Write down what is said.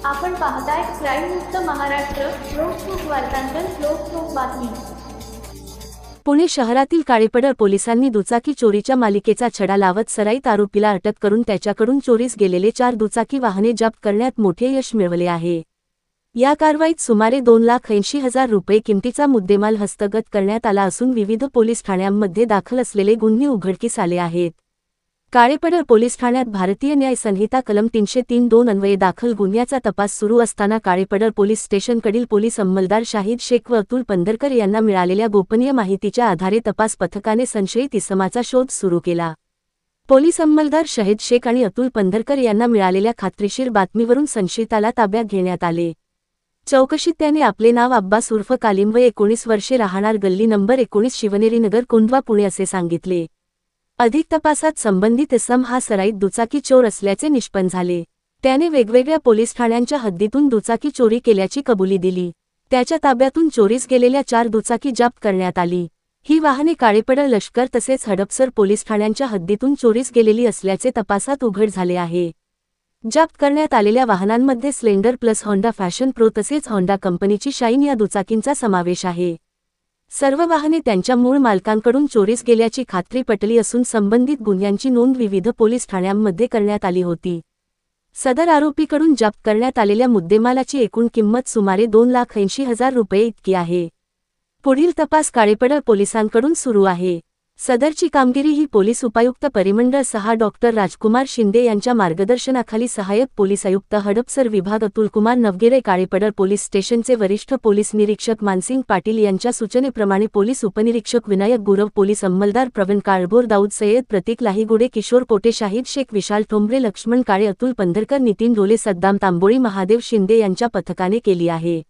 आपण पाहताय क्राईम मुक्त महाराष्ट्र. लोकसुख वार्तांकन, लोकसुख बातमी. पुणे शहरातील काळेपडळ पोलिसांनी दुचाकी चोरीच्या मालिकेचा छडा लावत सराईत आरोपीला अटक करून त्याच्याकडून चोरीस गेलेले 4 दुचाकी वाहने जप्त करण्यात मोठे यश मिळवले आहे. या कारवाईत सुमारे 2,80,000 रुपये किमतीचा मुद्देमाल हस्तगत करण्यात आला असून विविध पोलीस ठाण्यांमध्ये दाखल असलेले गुन्हे उघडकीस आले आहेत. काळेपडळ पोलीस ठाण्यात भारतीय न्याय संहिता कलम 303(2) अन्वये दाखल गुन्ह्याचा तपास सुरू असताना काळेपडळ पोलीस स्टेशनकडील पोलीस अंमलदार शाहिद शेख व अतुल पंधरकर यांना मिळालेल्या गोपनीय माहितीच्या आधारे तपास पथकाने संशयित इसमाचा शोध सुरू केला. पोलीस अंमलदार शाहिद शेख आणि अतुल पंधरकर यांना मिळालेल्या खात्रीशीर बातमीवरून संशयिताला ताब्यात घेण्यात आले. चौकशीत त्याने आपले नाव अब्बास उर्फ कालीम व 19 वर्षे राहणार गल्ली नंबर 19 शिवनेरीनगर कोंढवा पुणे असे सांगितले. अधिक तपासात संबंधित इसम हा सराईत दुचाकी चोर असल्याचे निष्पन्न झाले. त्याने वेगवेगळ्या पोलीस ठाण्यांच्या हद्दीतून दुचाकी चोरी केल्याची कबुली दिली. त्याच्या ताब्यातून चोरीस गेलेल्या 4 दुचाकी जप्त करण्यात आली. ही वाहने काळेपडळ लष्कर तसेच हडपसर पोलीस ठाण्यांच्या हद्दीतून चोरीस गेलेली असल्याचे तपासात उघड झाले आहे. जप्त करण्यात आलेल्या वाहनांमध्ये Splendor plus Honda fashion pro तसेच होंडा कंपनीची शाईन या दुचाकींचा समावेश आहे. सर्व वाहने त्यांच्या मूळ मालकांकडून चोरीस गेल्याची खात्री पटली असून संबंधित गुन्ह्यांची नोंद विविध पोलीस ठाण्यांमध्ये करण्यात आली होती. सदर आरोपीकडून जप्त करण्यात आलेल्या मुद्देमालाची एकूण किंमत सुमारे 2,80,000 रुपये इतकी आहे. पुढील तपास काळेपडळ पोलिसांकडून सुरू आहे. सदरची कामगिरी ही पोलीस उपायुक्त परिमंडळ 6 डॉ. राजकुमार शिंदे यांच्या मार्गदर्शनाखाली सहाय्यक पोलीस आयुक्त हडपसर विभाग अतुलकुमार नवगिरे, काळेपडळ पोलीस स्टेशनचे वरिष्ठ पोलीस निरीक्षक मानसिंग पाटील यांच्या सूचनेप्रमाणे पोलीस उपनिरीक्षक विनायक गुरव, पोलीस अंमलदार प्रवीण काळभोर, दाऊद सय्यद, प्रतीक लाहीगुडे, किशोर पोटे, शाहिद शेख, विशाल ठोंबरे, लक्ष्मण काळे, अतुल पंधरकर, नितीन ढोले, सद्दाम तांबोळी, महादेव शिंदे यांच्या पथकाने केली आहे.